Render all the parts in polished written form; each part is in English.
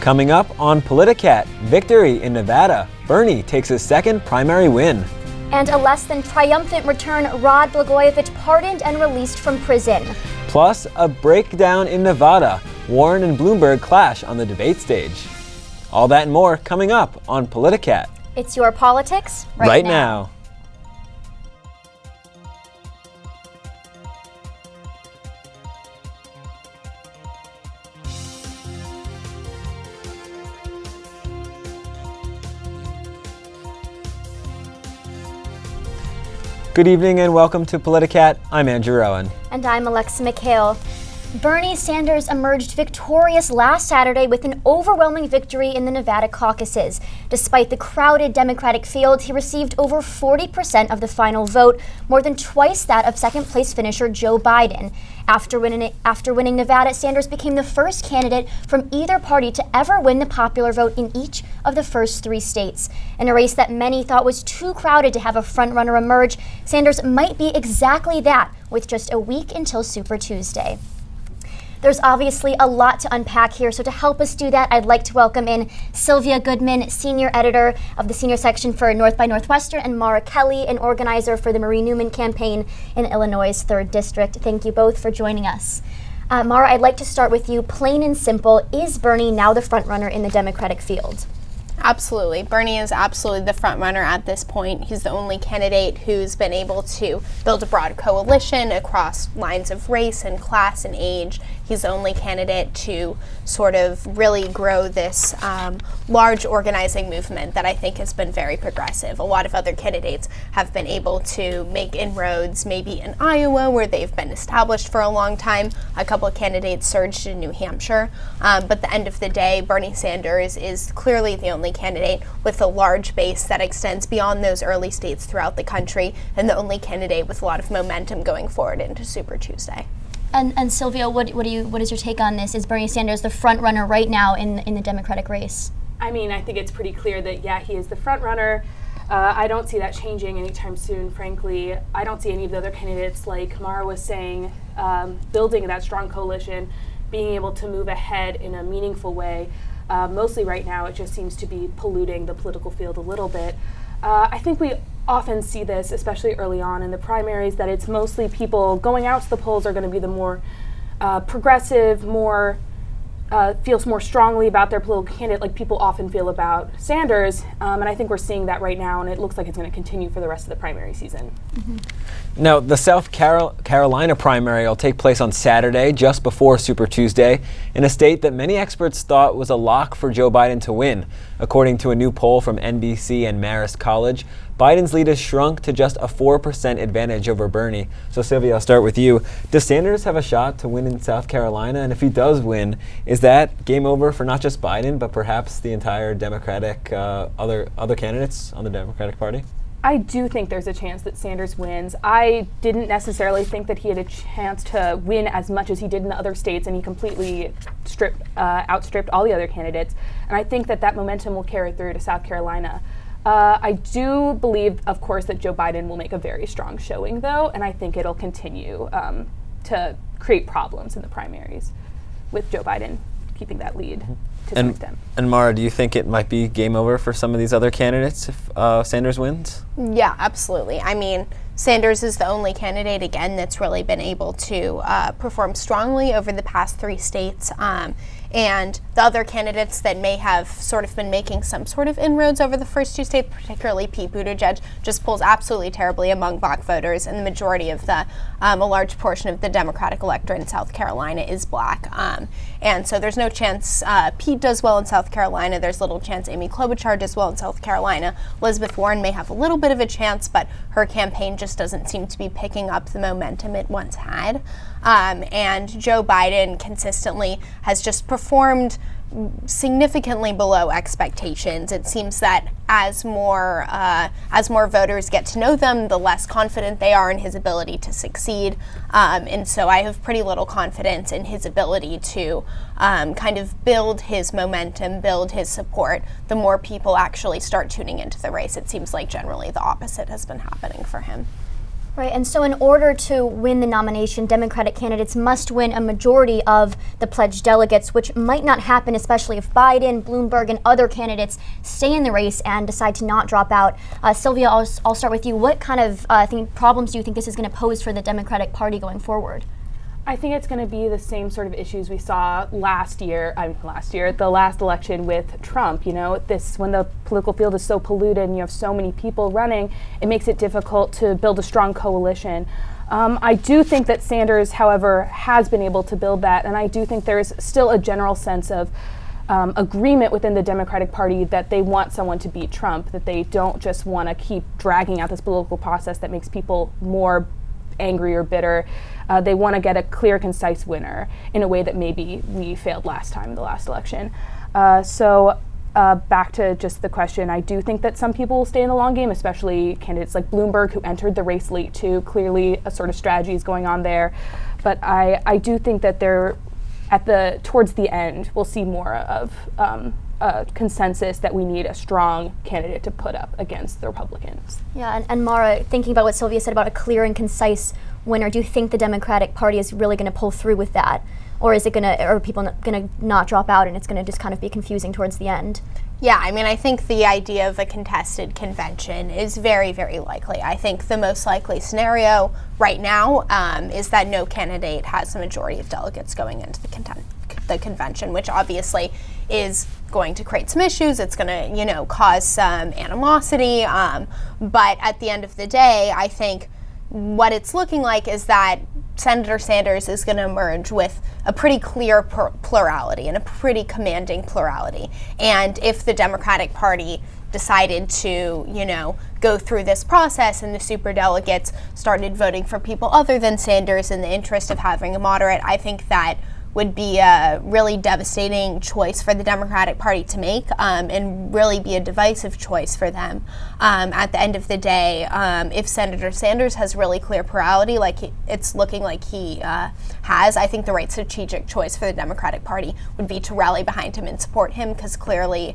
Coming up on Politicat, victory in Nevada. Bernie takes his second primary win. And a less than triumphant return, Rod Blagojevich pardoned and released from prison. Plus, a breakdown in Nevada. Warren and Bloomberg clash on the debate stage. All that and more coming up on Politicat. It's your politics right now. Good evening and welcome to Politicat. I'm Andrew Rowan. And I'm Alexa McHale. Bernie Sanders emerged victorious last Saturday with an overwhelming victory in the Nevada caucuses. Despite the crowded Democratic field, he received over 40% of the final vote, more than twice that of second-place finisher Joe Biden. After winning Nevada, Sanders became the first candidate from either party to ever win the popular vote in each of the first three states. In a race that many thought was too crowded to have a frontrunner emerge, Sanders might be exactly that, with just a week until Super Tuesday. There's obviously a lot to unpack here, so to help us do that, I'd like to welcome in Sylvia Goodman, senior editor of the senior section for North by Northwestern, and Mara Kelly, an organizer for the Marie Newsom campaign in Illinois' 3rd District. Thank you both for joining us. Mara, I'd like to start with you. Plain and simple, is Bernie now the frontrunner in the Democratic field? Absolutely. Bernie is absolutely the front runner at this point. He's the only candidate who's been able to build a broad coalition across lines of race and class and age. He's the only candidate to sort of really grow this large organizing movement that I think has been very progressive. A lot of other candidates have been able to make inroads, maybe in Iowa, where they've been established for a long time. A couple of candidates surged in New Hampshire. But at the end of the day, Bernie Sanders is clearly the only candidate with a large base that extends beyond those early states throughout the country, and the only candidate with a lot of momentum going forward into Super Tuesday. And Sylvia, what is your take on this? Is Bernie Sanders the front runner right now in the Democratic race? I mean, I think it's pretty clear that, yeah, he is the front runner. I don't see that changing anytime soon, frankly. I don't see any of the other candidates, like Mara was saying, building that strong coalition, being able to move ahead in a meaningful way. Mostly right now, it just seems to be polluting the political field a little bit. I think we often see this, especially early on in the primaries, that it's mostly people going out to the polls are going to be the more progressive, more feels more strongly about their political candidate, like people often feel about Sanders. And I think we're seeing that right now, and it looks like it's going to continue for the rest of the primary season. Mm-hmm. Now, the South Carolina primary will take place on Saturday, just before Super Tuesday, in a state that many experts thought was a lock for Joe Biden to win. According to a new poll from NBC and Marist College, Biden's lead has shrunk to just a 4% advantage over Bernie. So Sylvia, I'll start with you. Does Sanders have a shot to win in South Carolina? And if he does win, is that game over for not just Biden, but perhaps the entire Democratic, other candidates on the Democratic Party? I do think there's a chance that Sanders wins. I didn't necessarily think that he had a chance to win as much as he did in the other states, and he completely outstripped all the other candidates. And I think that momentum will carry through to South Carolina. I do believe, of course, that Joe Biden will make a very strong showing, though, and I think it'll continue to create problems in the primaries with Joe Biden keeping that lead to some extent. And Mara, do you think it might be game over for some of these other candidates if Sanders wins? Yeah, absolutely. I mean, Sanders is the only candidate, again, that's really been able to perform strongly over the past 3 states. And the other candidates that may have sort of been making some sort of inroads over the first 2 states, particularly Pete Buttigieg, just polls absolutely terribly among Black voters, and the majority of a large portion of the Democratic electorate in South Carolina is Black. And so there's no chance Pete does well in South Carolina. There's little chance Amy Klobuchar does well in South Carolina. Elizabeth Warren may have a little bit of a chance, but her campaign just doesn't seem to be picking up the momentum it once had. And Joe Biden consistently has just performed significantly below expectations. It seems that as more voters get to know them, the less confident they are in his ability to succeed. And so I have pretty little confidence in his ability to kind of build his momentum, build his support. The more people actually start tuning into the race, it seems like generally the opposite has been happening for him. Right, and so in order to win the nomination, Democratic candidates must win a majority of the pledged delegates, which might not happen, especially if Biden, Bloomberg, and other candidates stay in the race and decide to not drop out. Sylvia, I'll start with you. What kind of problems do you think this is going to pose for the Democratic Party going forward? I think it's going to be the same sort of issues we saw the last election with Trump. You know, when the political field is so polluted and you have so many people running, it makes it difficult to build a strong coalition. I do think that Sanders, however, has been able to build that, and I do think there is still a general sense of agreement within the Democratic Party that they want someone to beat Trump, that they don't just want to keep dragging out this political process that makes people more angry or bitter. They want to get a clear, concise winner in a way that maybe we failed last time in the last election. So back to just the question, I do think that some people will stay in the long game, especially candidates like Bloomberg, who entered the race late too. Clearly a sort of strategy is going on there. But I do think that towards the end, we'll see more of a consensus that we need a strong candidate to put up against the Republicans. Yeah, and Mara, thinking about what Sylvia said about a clear and concise winner, do you think the Democratic Party is really going to pull through with that? Or are people going to not drop out and it's going to just kind of be confusing towards the end? Yeah, I mean, I think the idea of a contested convention is very, very likely. I think the most likely scenario right now is that no candidate has a majority of delegates going into the convention, which obviously is going to create some issues. It's going to, cause some animosity. But at the end of the day, I think what it's looking like is that Senator Sanders is going to emerge with a pretty clear plurality and a pretty commanding plurality. And if the Democratic Party decided to, go through this process and the superdelegates started voting for people other than Sanders in the interest of having a moderate, I think that would be a really devastating choice for the Democratic Party to make, and really be a divisive choice for them. At the end of the day, if Senator Sanders has really clear plurality, like it's looking like he has, I think the right strategic choice for the Democratic Party would be to rally behind him and support him, because clearly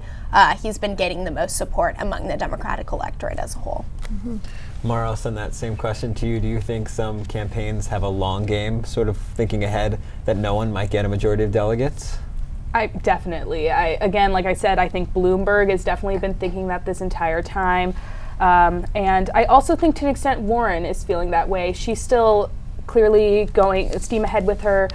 he's been getting the most support among the Democratic electorate as a whole. Mm-hmm. Mara, I'll send that same question to you. Do you think some campaigns have a long game, sort of thinking ahead that no one might get a majority of delegates? Definitely. Again, like I said, I think Bloomberg has definitely been thinking that this entire time. And I also think to an extent Warren is feeling that way. She's still clearly going steam ahead with her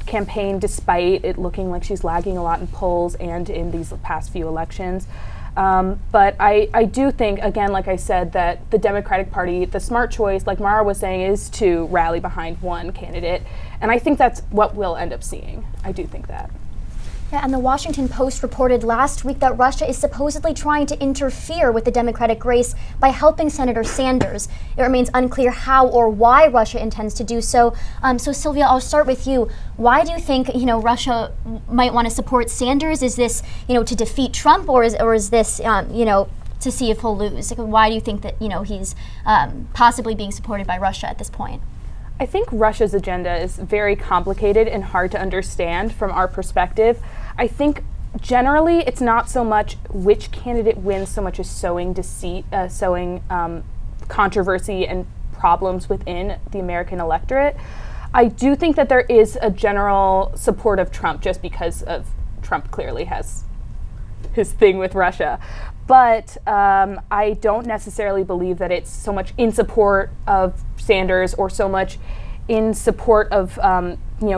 campaign, despite it looking like she's lagging a lot in polls and in these past few elections. But I do think, again, like I said, that the Democratic Party, the smart choice, like Mara was saying, is to rally behind one candidate. And I think that's what we'll end up seeing. I do think that. Yeah, and the Washington Post reported last week that Russia is supposedly trying to interfere with the Democratic race by helping Senator Sanders. It remains unclear how or why Russia intends to do so. So Sylvia, I'll start with you. Why do you think Russia might want to support Sanders? Is this to defeat Trump, or is this to see if he'll lose? Like, why do you think that he's possibly being supported by Russia at this point? I think Russia's agenda is very complicated and hard to understand from our perspective. I think generally it's not so much which candidate wins so much as sowing deceit, sowing controversy and problems within the American electorate. I do think that there is a general support of Trump just because of Trump clearly has his thing with Russia. But I don't necessarily believe that it's so much in support of Sanders or so much in support of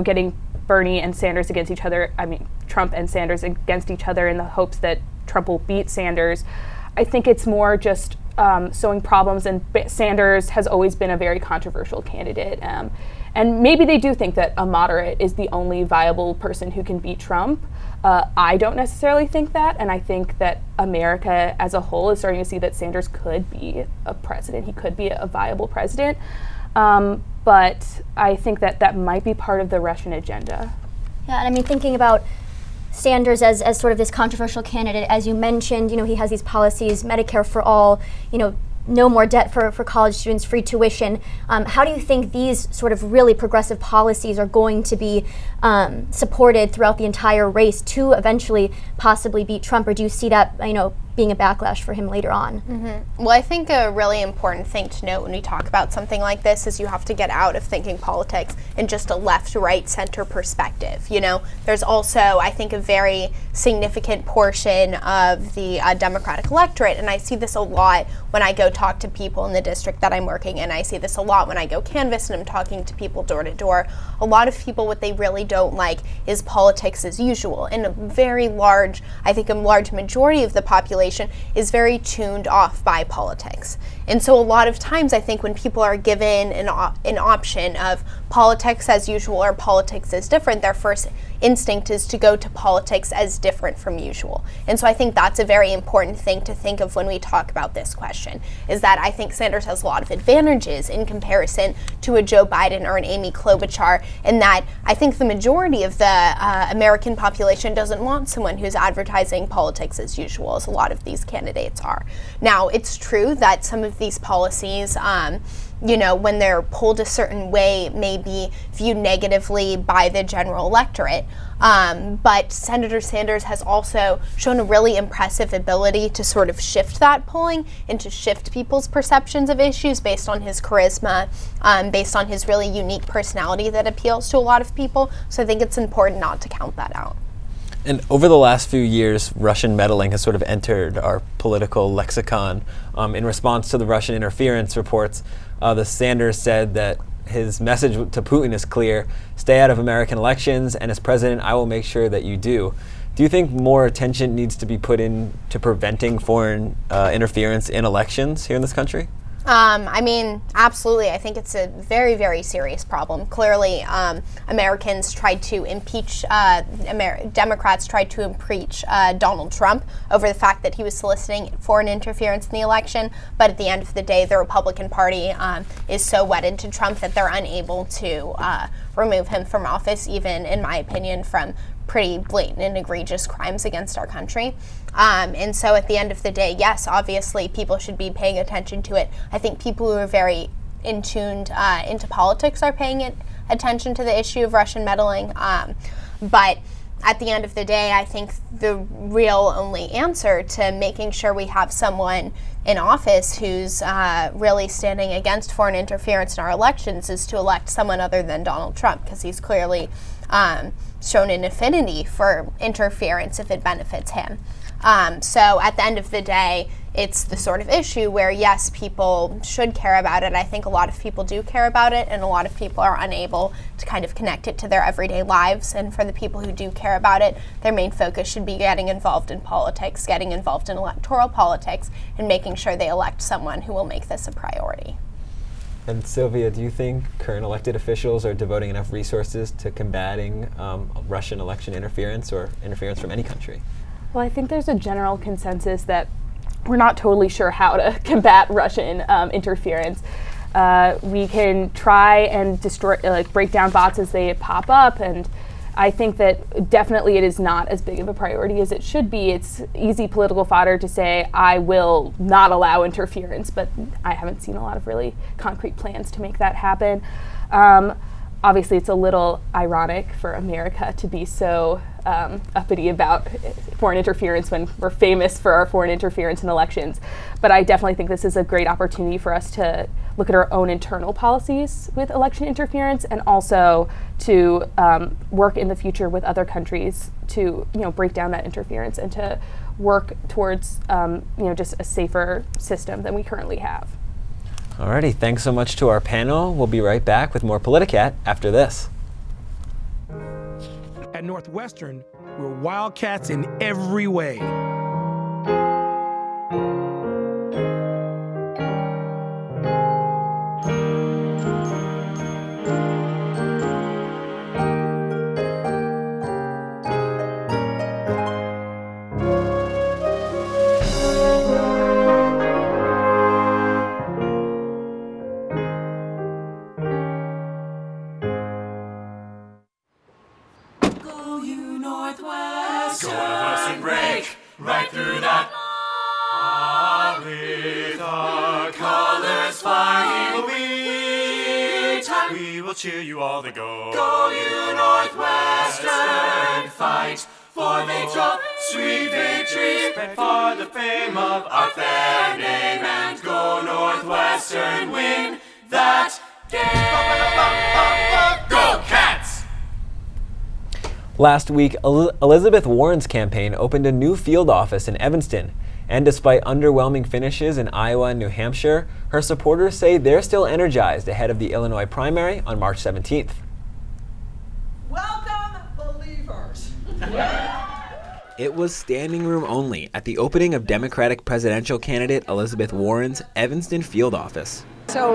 getting Bernie and Sanders against each other. I mean, Trump and Sanders against each other in the hopes that Trump will beat Sanders. I think it's more just sowing problems, and Sanders has always been a very controversial candidate. And maybe they do think that a moderate is the only viable person who can beat Trump. I don't necessarily think that, and I think that America as a whole is starting to see that Sanders could be a president. He could be a viable president. But I think that might be part of the Russian agenda. Yeah, and I mean, thinking about Sanders as sort of this controversial candidate, as you mentioned, he has these policies, Medicare for all, no more debt for college students, free tuition. How do you think these sort of really progressive policies are going to be supported throughout the entire race to eventually possibly beat Trump? Or do you see that, being a backlash for him later on. Well, I think a really important thing to note when we talk about something like this is you have to get out of thinking politics in just a left, right, center perspective. You know, there's also, I think, a very significant portion of the Democratic electorate, and I see this a lot when I go talk to people in the district that I'm working in. I see this a lot when I go canvass and I'm talking to people door to door. A lot of people, what they really don't like is politics as usual, and a very large, I think a large majority of the population is very tuned off by politics. And so a lot of times I think when people are given an option of politics as usual or politics as different, their first instinct is to go to politics as different from usual. And so I think that's a very important thing to think of when we talk about this question, is that I think Sanders has a lot of advantages in comparison to a Joe Biden or an Amy Klobuchar, in that I think the majority of the American population doesn't want someone who's advertising politics as usual, as a lot of these candidates are. Now, it's true that some of these policies, you know, when they're pulled a certain way, may be viewed negatively by the general electorate. But Senator Sanders has also shown a really impressive ability to sort of shift that polling and to shift people's perceptions of issues based on his charisma, based on his really unique personality that appeals to a lot of people. So I think it's important not to count that out. And over the last few years, Russian meddling has sort of entered our political lexicon. In response to the Russian interference reports, the Sanders said that his message to Putin is clear: stay out of American elections, and as president, I will make sure that you do. Do you think more attention needs to be put into preventing foreign interference in elections here in this country? I mean, absolutely. I think it's a very, very serious problem. Clearly, Americans tried to impeach, Democrats tried to impeach Donald Trump over the fact that he was soliciting foreign interference in the election. But at the end of the day, the Republican Party is so wedded to Trump that they're unable to remove him from office, even, in my opinion, from pretty blatant and egregious crimes against our country. And so at the end of the day, yes, obviously people should be paying attention to it. I think people who are very tuned into politics are paying attention to the issue of Russian meddling. But at the end of the day, I think the real only answer to making sure we have someone in office who's really standing against foreign interference in our elections is to elect someone other than Donald Trump, because he's clearly shown an affinity for interference if it benefits him. So at the end of the day, it's the sort of issue where, yes, people should care about it. I think a lot of people do care about it, and a lot of people are unable to kind of connect it to their everyday lives. And for the people who do care about it, their main focus should be getting involved in politics, getting involved in electoral politics, and making sure they elect someone who will make this a priority. And Sylvia, do you think current elected officials are devoting enough resources to combating Russian election interference or interference from any country? Well, I think there's a general consensus that we're not totally sure how to combat Russian interference. We can try and destroy, break down bots as they pop up, and I think that definitely it is not as big of a priority as it should be. It's easy political fodder to say, I will not allow interference, but I haven't seen a lot of really concrete plans to make that happen. Obviously, it's a little ironic for America to be so uppity about foreign interference when we're famous for our foreign interference in elections. But I definitely think this is a great opportunity for us to look at our own internal policies with election interference, and also to work in the future with other countries to break down that interference and to work towards just a safer system than we currently have. Alrighty, thanks so much to our panel. We'll be right back with more Politicat after this. At Northwestern, we're wildcats in every way. Northwestern, break right through that. With our colors flying, we will cheer you all to go. Go you Northwestern, fight for they draw sweet victory, spread for the fame of our fair name, and go Northwestern, win that game. Go Cats! Last week, Elizabeth Warren's campaign opened a new field office in Evanston, and despite underwhelming finishes in Iowa and New Hampshire, her supporters say they're still energized ahead of the Illinois primary on March 17th. Welcome, believers. It was standing room only at the opening of Democratic presidential candidate Elizabeth Warren's Evanston field office. So,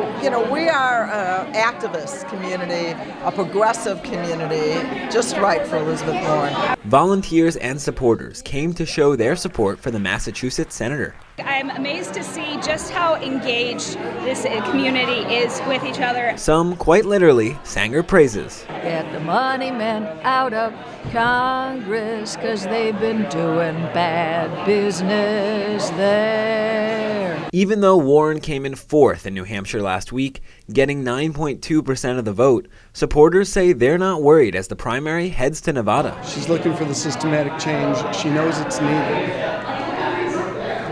we are an activist community, a progressive community, just right for Elizabeth Warren. Volunteers and supporters came to show their support for the Massachusetts senator. I'm amazed to see just how engaged this community is with each other. Some, quite literally, sang her praises. Get the money men out of Congress, 'cause they've been doing bad business there. Even though Warren came in fourth in New Hampshire last week, getting 9.2% of the vote, supporters say they're not worried as the primary heads to Nevada. She's looking for the systematic change. She knows it's needed.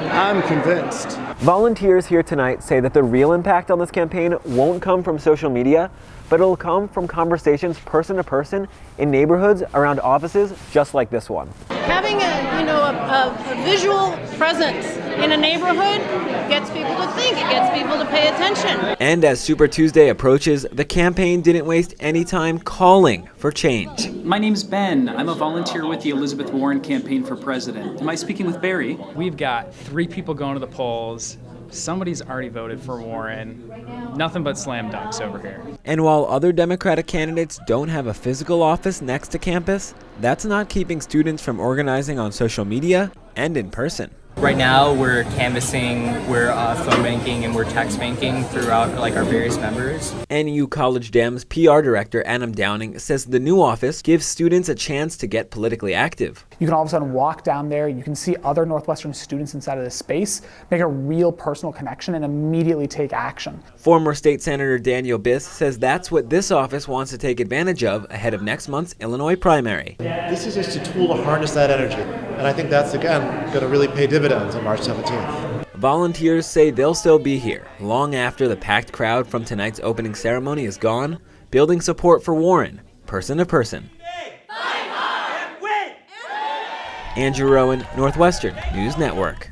I'm convinced. Volunteers here tonight say that the real impact on this campaign won't come from social media, but it'll come from conversations person to person in neighborhoods around offices just like this one. Having a visual presence in a neighborhood gets people to think, it gets people to pay attention. And as Super Tuesday approaches, the campaign didn't waste any time calling for change. My name's Ben. I'm a volunteer with the Elizabeth Warren Campaign for President. Am I speaking with Barry? We've got 3 people going to the polls. Somebody's already voted for Warren. Nothing but slam dunks over here. And while other Democratic candidates don't have a physical office next to campus, that's not keeping students from organizing on social media and in person. Right now, we're canvassing, we're phone banking, and we're text banking throughout our various members. NU College Dem's PR director Adam Downing says the new office gives students a chance to get politically active. You can all of a sudden walk down there, you can see other Northwestern students inside of this space, make a real personal connection, and immediately take action. Former State Senator Daniel Biss says that's what this office wants to take advantage of ahead of next month's Illinois primary. This is just a tool to harness that energy, and I think that's, again, going to really pay dividends on March 17th. Volunteers say they'll still be here long after the packed crowd from tonight's opening ceremony is gone, building support for Warren, person to person. Andrew Rowan, Northwestern News Network.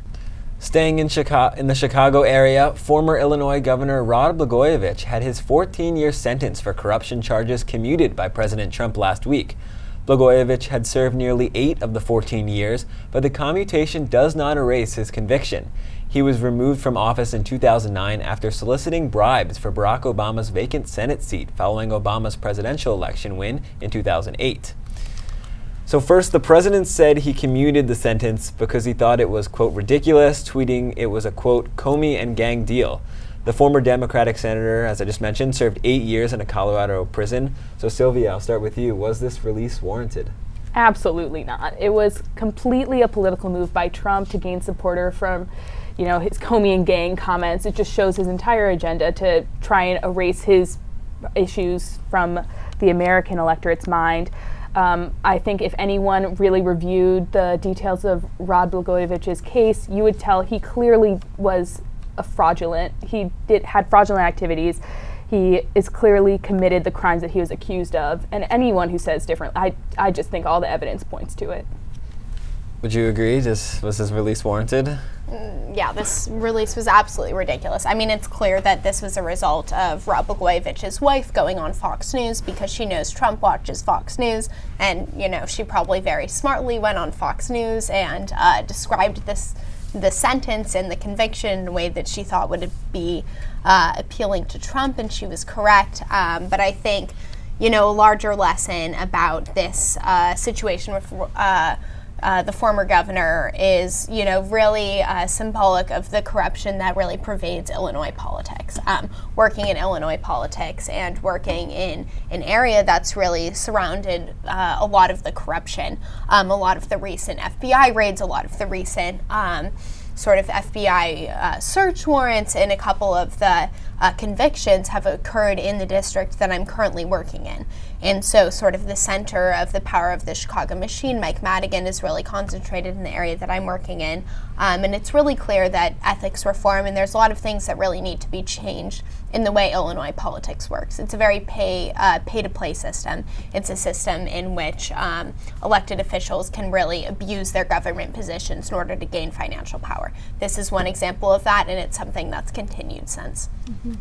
Staying in the Chicago area, former Illinois Governor Rod Blagojevich had his 14-year sentence for corruption charges commuted by President Trump last week. Blagojevich had served nearly 8 of the 14 years, but the commutation does not erase his conviction. He was removed from office in 2009 after soliciting bribes for Barack Obama's vacant Senate seat following Obama's presidential election win in 2008. So first, the president said he commuted the sentence because he thought it was, quote, ridiculous, tweeting it was a, quote, Comey and gang deal. The former Democratic senator, as I just mentioned, served 8 years in a Colorado prison. So Sylvia, I'll start with you. Was this release warranted? Absolutely not. It was completely a political move by Trump to gain supporter from, his Comey and gang comments. It just shows his entire agenda to try and erase his issues from the American electorate's mind. I think if anyone really reviewed the details of Rod Blagojevich's case, you would tell he clearly was he had fraudulent activities. He is clearly committed the crimes that he was accused of, and anyone who says different, I just think all the evidence points to it. Would you agree? Was this release warranted? Yeah, this release was absolutely ridiculous. I mean, it's clear that this was a result of Rod Blagojevich's wife going on Fox News because she knows Trump watches Fox News, and she probably very smartly went on Fox News and described the sentence and the conviction in a way that she thought would be appealing to Trump, and she was correct. But I think, a larger lesson about this situation with the former governor is, really symbolic of the corruption that really pervades Illinois politics. Working in Illinois politics and working in an area that's really surrounded a lot of the corruption, a lot of the recent FBI raids, a lot of the recent sort of FBI search warrants, and a couple of the convictions have occurred in the district that I'm currently working in. And so sort of the center of the power of the Chicago machine, Mike Madigan, is really concentrated in the area that I'm working in. And it's really clear that ethics reform, and there's a lot of things that really need to be changed in the way Illinois politics works. It's a very pay-to-play system. It's a system in which elected officials can really abuse their government positions in order to gain financial power. This is one example of that, and it's something that's continued since. Mm-hmm.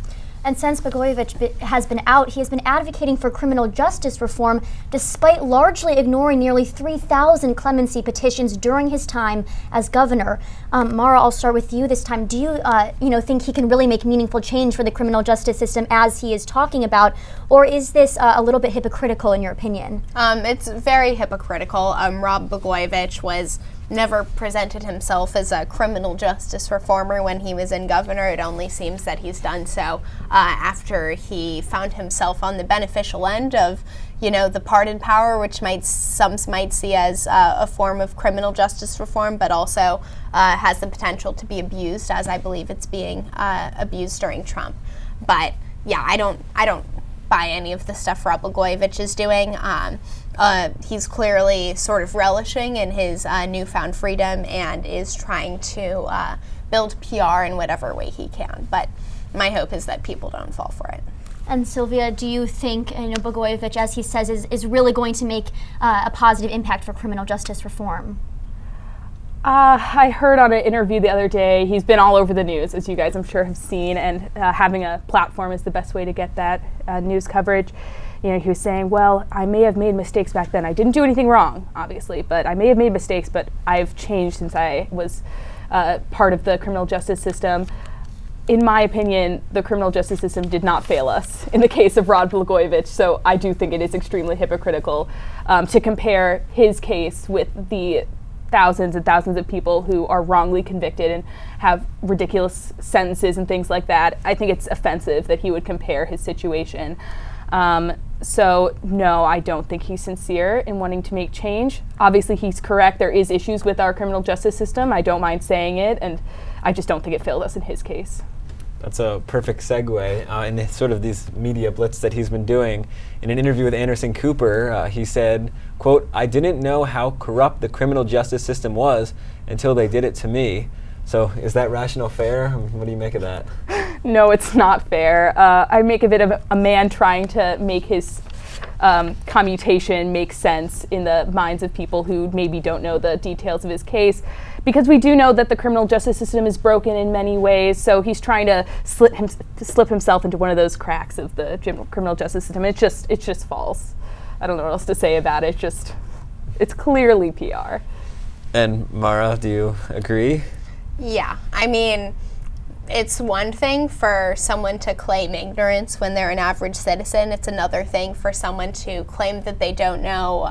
And since Blagojevich has been out, he has been advocating for criminal justice reform despite largely ignoring nearly 3,000 clemency petitions during his time as governor. Mara, I'll start with you this time. Do you, think he can really make meaningful change for the criminal justice system as he is talking about, or is this a little bit hypocritical in your opinion? It's very hypocritical. Rod Blagojevich never presented himself as a criminal justice reformer when he was in governor. It only seems that he's done so after he found himself on the beneficial end of, the pardon power, which some might see as a form of criminal justice reform, but also has the potential to be abused, as I believe it's being abused during Trump. But yeah, I don't buy any of the stuff Rod Blagojevich is doing. He's clearly sort of relishing in his newfound freedom and is trying to build PR in whatever way he can. But my hope is that people don't fall for it. And Sylvia, do you think Blagojevich, as he says, is really going to make a positive impact for criminal justice reform? I heard on an interview the other day, he's been all over the news, as you guys I'm sure have seen, and having a platform is the best way to get that news coverage. He was saying, well, I may have made mistakes back then. I didn't do anything wrong, obviously, but I may have made mistakes, but I've changed since I was part of the criminal justice system. In my opinion, the criminal justice system did not fail us in the case of Rod Blagojevich, so I do think it is extremely hypocritical to compare his case with the thousands and thousands of people who are wrongly convicted and have ridiculous sentences and things like that. I think it's offensive that he would compare his situation. So no, I don't think he's sincere in wanting to make change. Obviously, he's correct. There is issues with our criminal justice system. I don't mind saying it, and I just don't think it failed us in his case. That's a perfect segue in sort of these media blitz that he's been doing. In an interview with Anderson Cooper, he said, quote, "I didn't know how corrupt the criminal justice system was until they did it to me." So is that rational fair? What do you make of that? No, it's not fair. I make of it a man trying to make his commutation make sense in the minds of people who maybe don't know the details of his case. Because we do know that the criminal justice system is broken in many ways, so he's trying to slip himself into one of those cracks of the criminal justice system. It's just false. I don't know what else to say about it. It's clearly PR. And Mara, do you agree? Yeah, I mean, it's one thing for someone to claim ignorance when they're an average citizen. It's another thing for someone to claim that they don't know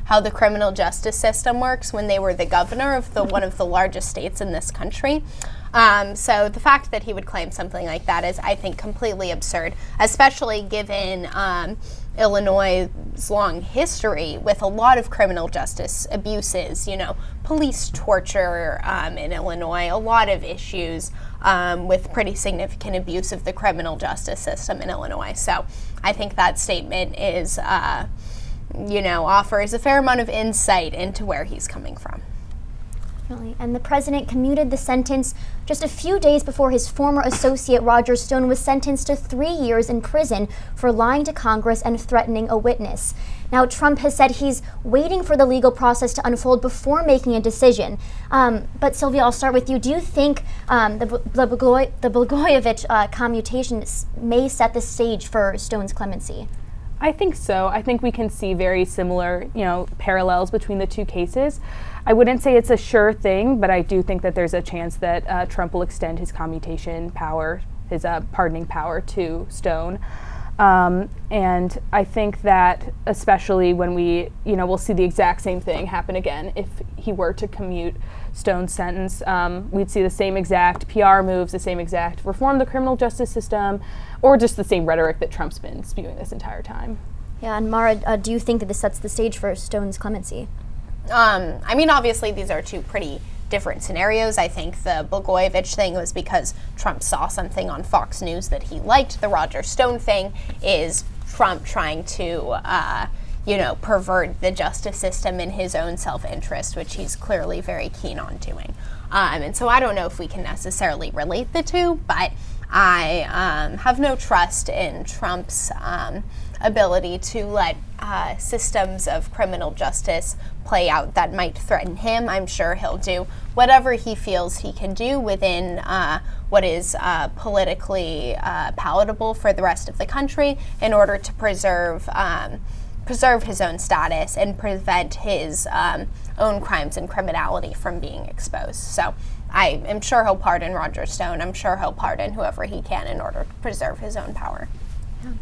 how the criminal justice system works when they were the governor of one of the largest states in this country. So the fact that he would claim something like that is, I think, completely absurd, especially given Illinois' long history with a lot of criminal justice abuses, police torture in Illinois, a lot of issues with pretty significant abuse of the criminal justice system in Illinois. So I think that statement is, offers a fair amount of insight into where he's coming from. And the president commuted the sentence just a few days before his former associate Roger Stone was sentenced to 3 years in prison for lying to Congress and threatening a witness. Now, Trump has said he's waiting for the legal process to unfold before making a decision. But Sylvia, I'll start with you. Do you think the Blagojevich commutation may set the stage for Stone's clemency? I think so. I think we can see very similar, parallels between the two cases. I wouldn't say it's a sure thing, but I do think that there's a chance that Trump will extend his commutation power, his pardoning power to Stone. And I think that especially when we'll see the exact same thing happen again if he were to commute Stone's sentence. We'd see the same exact PR moves, the same exact reform the criminal justice system, or just the same rhetoric that Trump's been spewing this entire time. Yeah, and Mara, do you think that this sets the stage for Stone's clemency? I mean, obviously these are two pretty different scenarios. I think the Blagojevich thing was because Trump saw something on Fox News that he liked. The Roger Stone thing is Trump trying to, pervert the justice system in his own self-interest, which he's clearly very keen on doing. And so I don't know if we can necessarily relate the two, but I have no trust in Trump's ability to let systems of criminal justice play out that might threaten him. I'm sure he'll do whatever he feels he can do within what is politically palatable for the rest of the country in order to preserve his own status and prevent his own crimes and criminality from being exposed. So I am sure he'll pardon Roger Stone. I'm sure he'll pardon whoever he can in order to preserve his own power. Yeah.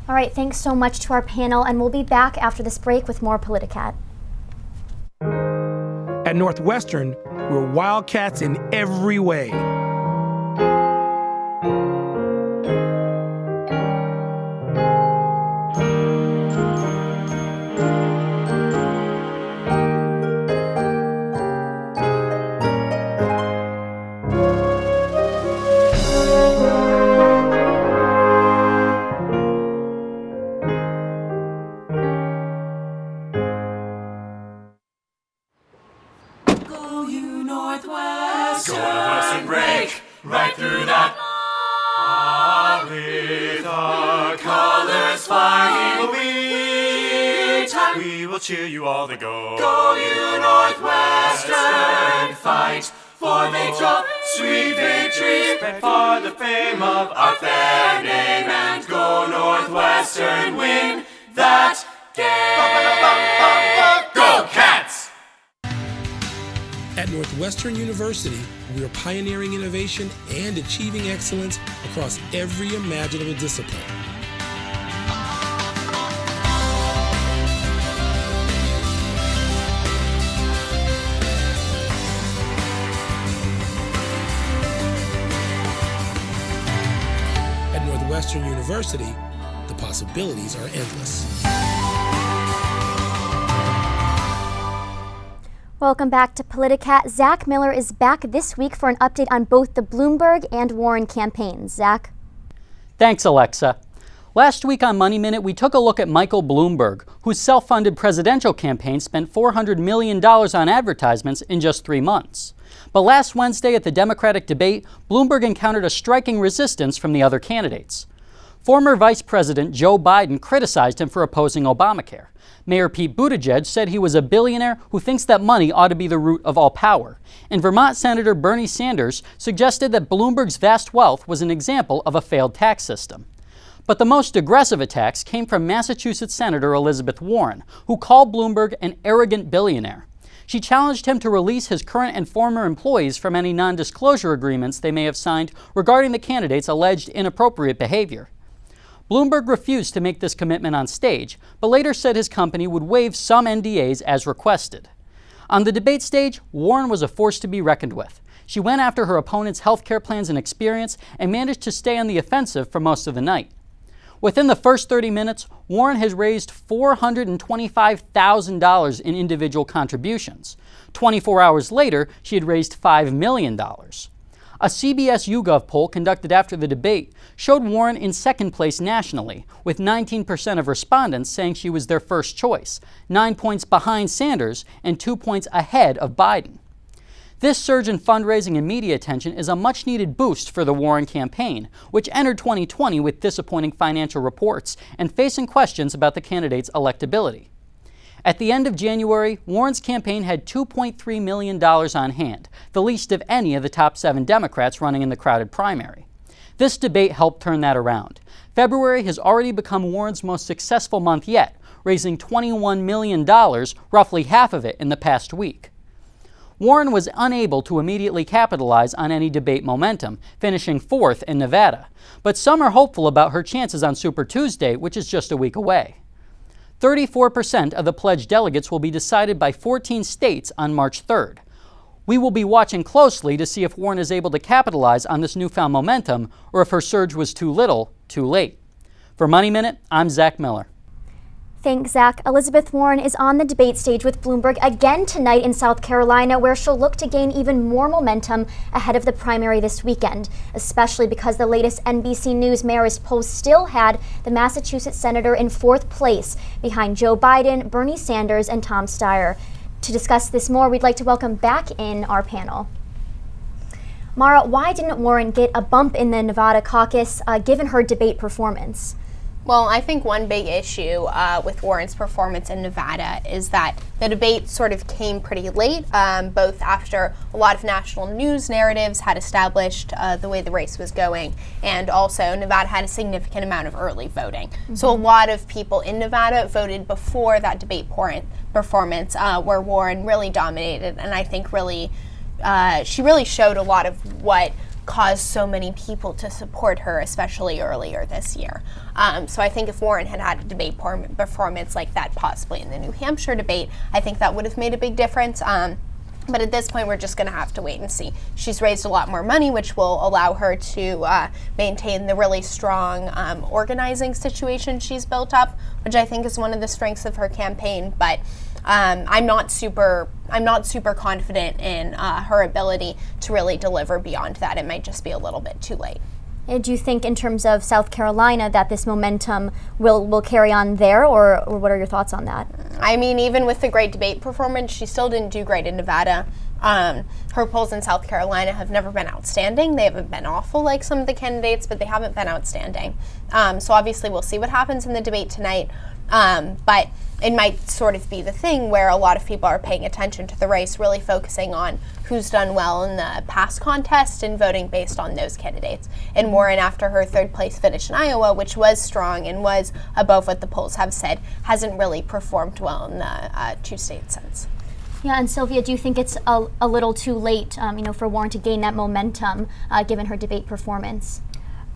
All right, thanks so much to our panel, and we'll be back after this break with more Politicat. At Northwestern, we're wildcats in every way. Northwestern, break right through that. With our colors flying, we will cheer you all to go. Go you Northwestern, fight for victory, sweet victory, spread for the fame of our fair name, and go Northwestern, win that game. Go Cats! At Northwestern University, we are pioneering innovation and achieving excellence across every imaginable discipline. At Northwestern University, the possibilities are endless. Welcome back to Politicat. Zach Miller is back this week for an update on both the Bloomberg and Warren campaigns. Zach? Thanks, Alexa. Last week on Money Minute, we took a look at Michael Bloomberg, whose self-funded presidential campaign spent $400 million on advertisements in just 3 months. But last Wednesday at the Democratic debate, Bloomberg encountered a striking resistance from the other candidates. Former Vice President Joe Biden criticized him for opposing Obamacare. Mayor Pete Buttigieg said he was a billionaire who thinks that money ought to be the root of all power. And Vermont Senator Bernie Sanders suggested that Bloomberg's vast wealth was an example of a failed tax system. But the most aggressive attacks came from Massachusetts Senator Elizabeth Warren, who called Bloomberg an arrogant billionaire. She challenged him to release his current and former employees from any non-disclosure agreements they may have signed regarding the candidate's alleged inappropriate behavior. Bloomberg refused to make this commitment on stage, but later said his company would waive some NDAs as requested. On the debate stage, Warren was a force to be reckoned with. She went after her opponent's health care plans and experience and managed to stay on the offensive for most of the night. Within the first 30 minutes, Warren has raised $425,000 in individual contributions. 24 hours later, she had raised $5 million. A CBS YouGov poll conducted after the debate showed Warren in second place nationally, with 19% of respondents saying she was their first choice, 9 points behind Sanders and 2 points ahead of Biden. This surge in fundraising and media attention is a much-needed boost for the Warren campaign, which entered 2020 with disappointing financial reports and facing questions about the candidate's electability. At the end of January, Warren's campaign had $2.3 million on hand, the least of any of the top 7 Democrats running in the crowded primary. This debate helped turn that around. February has already become Warren's most successful month yet, raising $21 million, roughly half of it in the past week. Warren was unable to immediately capitalize on any debate momentum, finishing 4th in Nevada. But some are hopeful about her chances on Super Tuesday, which is just a week away. 34% of the pledged delegates will be decided by 14 states on March 3rd. We will be watching closely to see if Warren is able to capitalize on this newfound momentum or if her surge was too little, too late. For Money Minute, I'm Zach Miller. Thanks, Zach. Elizabeth Warren is on the debate stage with Bloomberg again tonight in South Carolina, where she'll look to gain even more momentum ahead of the primary this weekend, especially because the latest NBC News Marist poll still had the Massachusetts senator in 4th place, behind Joe Biden, Bernie Sanders, and Tom Steyer. To discuss this more, we'd like to welcome back in our panel. Mara, why didn't Warren get a bump in the Nevada caucus given her debate performance? Well, I think one big issue with Warren's performance in Nevada is that the debate sort of came pretty late, both after a lot of national news narratives had established the way the race was going, and also Nevada had a significant amount of early voting. So a lot of people in Nevada voted before that debate performance, where Warren really dominated, and I think really she really showed a lot of what caused so many people to support her, especially earlier this year. So I think if Warren had had a debate performance like that, possibly in the New Hampshire debate, I think that would have made a big difference. But at this point, we're just going to have to wait and see. She's raised a lot more money, which will allow her to maintain the really strong organizing situation she's built up, which I think is one of the strengths of her campaign. But I'm not super confident in her ability to really deliver beyond that. It might just be a little bit too late. Do you think, in terms of South Carolina, that this momentum will carry on there, or what are your thoughts on that? I mean, even with the great debate performance, she still didn't do great in Nevada. Her polls in South Carolina have never been outstanding. They haven't been awful like some of the candidates, but they haven't been outstanding. So obviously we'll see what happens in the debate tonight. But it might sort of be the thing where a lot of people are paying attention to the race, really focusing on who's done well in the past contest and voting based on those candidates. And Warren, after her 3rd place finish in Iowa, which was strong and was above what the polls have said, hasn't really performed well in the 2 states since. Yeah, and Sylvia, do you think it's a little too late, for Warren to gain that momentum given her debate performance?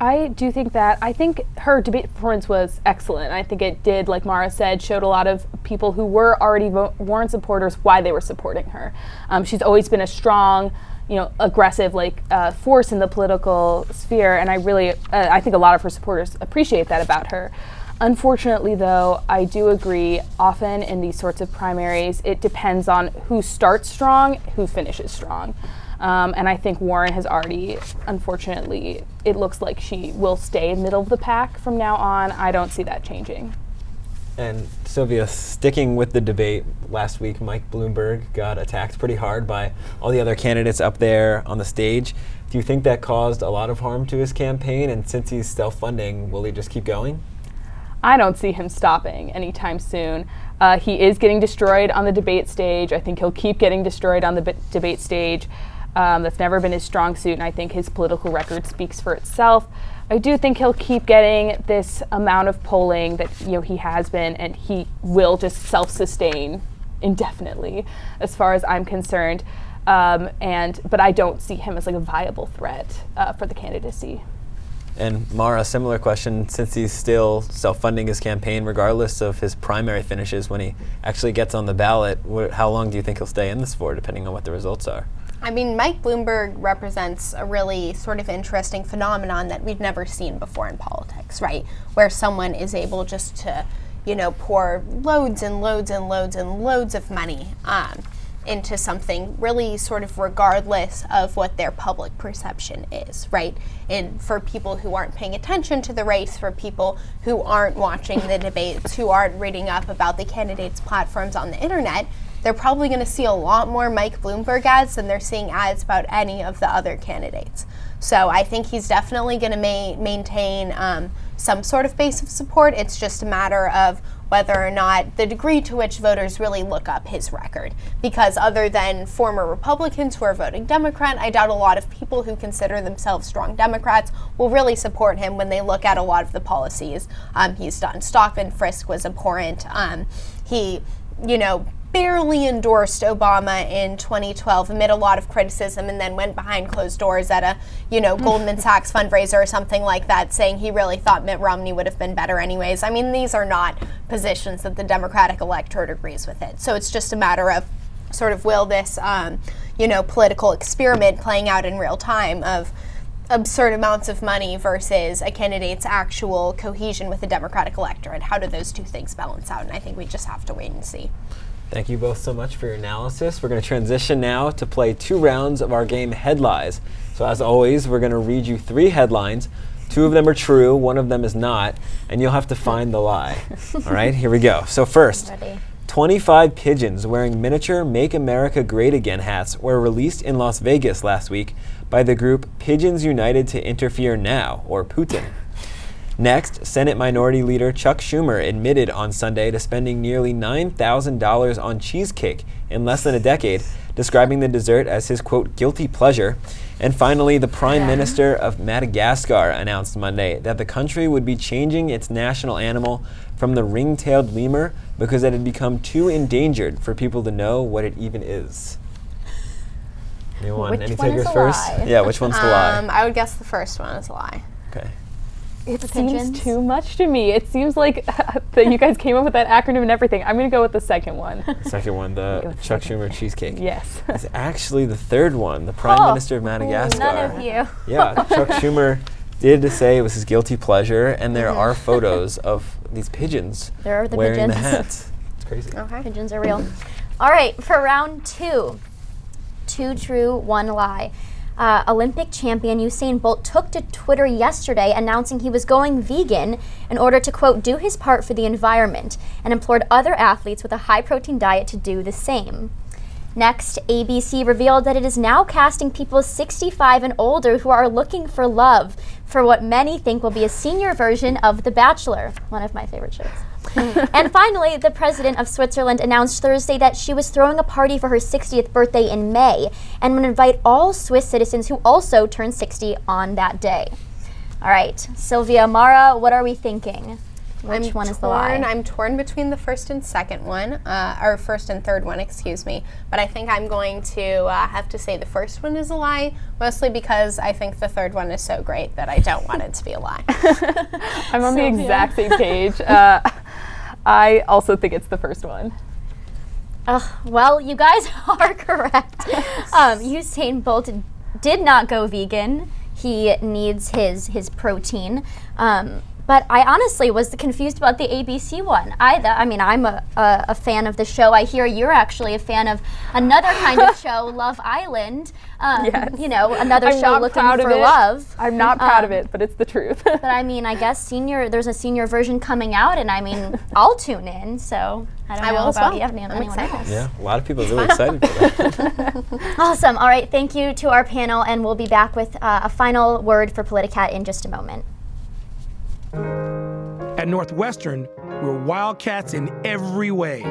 I do think that. I think her debate performance was excellent. I think it did, like Mara said, showed a lot of people who were already Warren supporters why they were supporting her. She's always been a strong, aggressive force in the political sphere, and I think a lot of her supporters appreciate that about her. Unfortunately, though, I do agree, often in these sorts of primaries, it depends on who starts strong, who finishes strong. And I think Warren has already, unfortunately, it looks like she will stay middle of the pack from now on. I don't see that changing. And Sylvia, sticking with the debate, last week Mike Bloomberg got attacked pretty hard by all the other candidates up there on the stage. Do you think that caused a lot of harm to his campaign? And since he's self-funding, will he just keep going? I don't see him stopping anytime soon. He is getting destroyed on the debate stage. I think he'll keep getting destroyed on the debate stage. That's never been his strong suit, and I think his political record speaks for itself. I do think he'll keep getting this amount of polling that he has been, and he will just self-sustain indefinitely, as far as I'm concerned. But I don't see him as a viable threat for the candidacy. And Mara, similar question, since he's still self-funding his campaign, regardless of his primary finishes, when he actually gets on the ballot, how long do you think he'll stay in this for, depending on what the results are? I mean, Mike Bloomberg represents a really sort of interesting phenomenon that we've never seen before in politics, right? Where someone is able just to, pour loads and loads and loads and loads of money into something really sort of regardless of what their public perception is, right? And for people who aren't paying attention to the race, for people who aren't watching the debates, who aren't reading up about the candidates' platforms on the internet, they're probably going to see a lot more Mike Bloomberg ads than they're seeing ads about any of the other candidates. So I think he's definitely going to maintain some sort of base of support. It's just a matter of whether or not the degree to which voters really look up his record. Because other than former Republicans who are voting Democrat, I doubt a lot of people who consider themselves strong Democrats will really support him when they look at a lot of the policies he's done. Stop and frisk was abhorrent. He, barely endorsed Obama in 2012 amid a lot of criticism, and then went behind closed doors at a, Goldman Sachs fundraiser or something like that, saying he really thought Mitt Romney would have been better anyways. I mean, these are not positions that the Democratic electorate agrees with it. So it's just a matter of sort of will this, political experiment playing out in real time of absurd amounts of money versus a candidate's actual cohesion with the Democratic electorate. How do those two things balance out? And I think we just have to wait and see. Thank you both so much for your analysis. We're going to transition now to play 2 rounds of our game Headlines. So as always, we're going to read you 3 headlines. 2 of them are true, 1 of them is not, and you'll have to find the lie. All right, here we go. So first, 25 pigeons wearing miniature Make America Great Again hats were released in Las Vegas last week by the group Pigeons United to Interfere Now, or Putin. Next, Senate Minority Leader Chuck Schumer admitted on Sunday to spending nearly $9,000 on cheesecake in less than a decade, describing the dessert as his, quote, guilty pleasure. And finally, the Prime Minister of Madagascar announced Monday that the country would be changing its national animal from the ring-tailed lemur because it had become too endangered for people to know what it even is. Anyone? Any takers first? Yeah, which one's the lie? I would guess the first one is a lie. Okay. It seems too much to me. It seems like that you guys came up with that acronym and everything. I'm going to go with the second one. The second one, the Chuck Schumer cheesecake. Yes. It's actually the third one, the Prime Minister of Madagascar. None of you. Yeah, Chuck Schumer did say it was his guilty pleasure, and there are photos of these pigeons There are the wearing pigeons. the hats. It's crazy. Okay. Pigeons are real. All right, for round 2. 2 true, 1 lie. Olympic champion Usain Bolt took to Twitter yesterday announcing he was going vegan in order to, quote, do his part for the environment, and implored other athletes with a high-protein diet to do the same. Next, ABC revealed that it is now casting people 65 and older who are looking for love for what many think will be a senior version of The Bachelor, one of my favorite shows. And finally, the president of Switzerland announced Thursday that she was throwing a party for her 60th birthday in May and would invite all Swiss citizens who also turn 60 on that day. All right, Sylvia, Mara, what are we thinking? Which one is the lie? I'm torn between the first and second one, or first and third one, excuse me. But I think I'm going to have to say the first one is a lie, mostly because I think the third one is so great that I don't want it to be a lie. I'm on the exact same page. I also think it's the first one. Well, you guys are correct. Usain Bolt did not go vegan. He needs his protein. But I honestly was confused about the ABC one. I mean, I'm a fan of the show. I hear you're actually a fan of another kind of show, Love Island. Yes. You know, another show looking for love. I'm not proud of it, but it's the truth. But I mean, I guess there's a senior version coming out, and I mean, I'll tune in. So I don't know about anyone else. Yeah, a lot of people are really excited for that. Awesome. All right, thank you to our panel, and we'll be back with a final word for Politicat in just a moment. At Northwestern, we're wildcats in every way.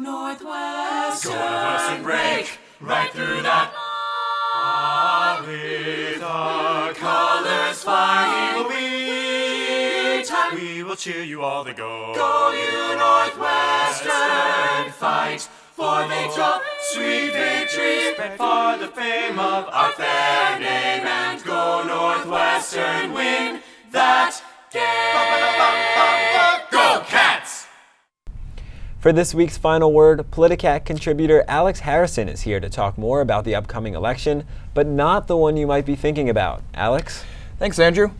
Northwestern, break right through that. With our colors flying, we will cheer you all the go. Go you Northwestern, fight for victory, sweet victory, for the fame of our fair name, and go Northwestern, win that game. Go Cats! For this week's final word, Politicat contributor Alex Harrison is here to talk more about the upcoming election, but not the one you might be thinking about. Alex? Thanks, Andrew.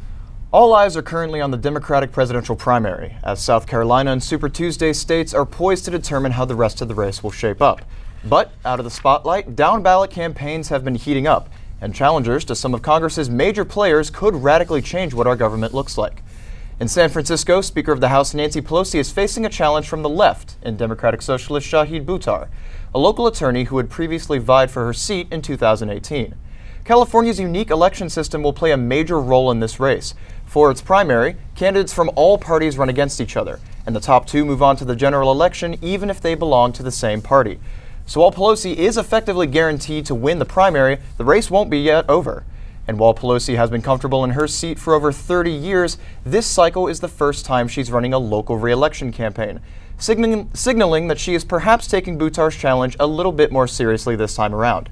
All eyes are currently on the Democratic presidential primary, as South Carolina and Super Tuesday states are poised to determine how the rest of the race will shape up. But out of the spotlight, down-ballot campaigns have been heating up, and challengers to some of Congress's major players could radically change what our government looks like. In San Francisco, Speaker of the House Nancy Pelosi is facing a challenge from the left in Democratic Socialist Shahid Buttar, a local attorney who had previously vied for her seat in 2018. California's unique election system will play a major role in this race. For its primary, candidates from all parties run against each other, and the top two move on to the general election even if they belong to the same party. So while Pelosi is effectively guaranteed to win the primary, the race won't be yet over. And while Pelosi has been comfortable in her seat for over 30 years, this cycle is the first time she's running a local re-election campaign, signaling that she is perhaps taking Buttar's challenge a little bit more seriously this time around.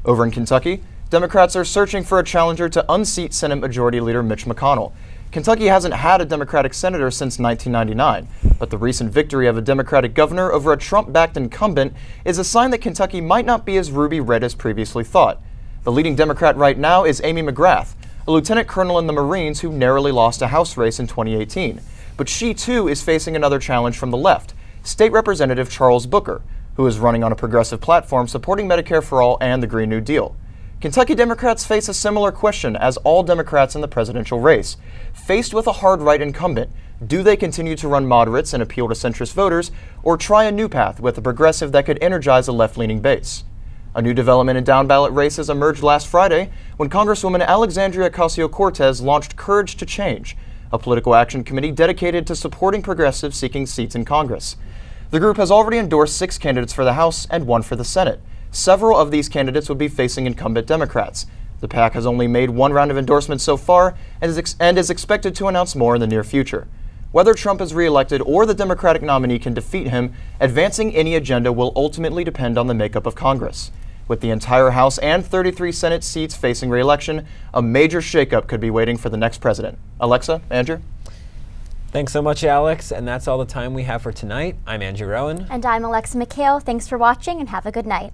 Over in Kentucky, Democrats are searching for a challenger to unseat Senate Majority Leader Mitch McConnell. Kentucky hasn't had a Democratic senator since 1999, but the recent victory of a Democratic governor over a Trump-backed incumbent is a sign that Kentucky might not be as ruby red as previously thought. The leading Democrat right now is Amy McGrath, a lieutenant colonel in the Marines who narrowly lost a House race in 2018. But she too is facing another challenge from the left, State Representative Charles Booker, who is running on a progressive platform supporting Medicare for All and the Green New Deal. Kentucky Democrats face a similar question as all Democrats in the presidential race. Faced with a hard right incumbent, do they continue to run moderates and appeal to centrist voters, or try a new path with a progressive that could energize a left-leaning base? A new development in down-ballot races emerged last Friday when Congresswoman Alexandria Ocasio-Cortez launched Courage to Change, a political action committee dedicated to supporting progressives seeking seats in Congress. The group has already endorsed 6 candidates for the House and 1 for the Senate. Several of these candidates would be facing incumbent Democrats. The PAC has only made 1 round of endorsements so far and is expected to announce more in the near future. Whether Trump is reelected or the Democratic nominee can defeat him, advancing any agenda will ultimately depend on the makeup of Congress. With the entire House and 33 Senate seats facing re-election, a major shakeup could be waiting for the next president. Alexa, Andrew? Thanks so much, Alex. And that's all the time we have for tonight. I'm Andrew Rowan. And I'm Alexa McHale. Thanks for watching and have a good night.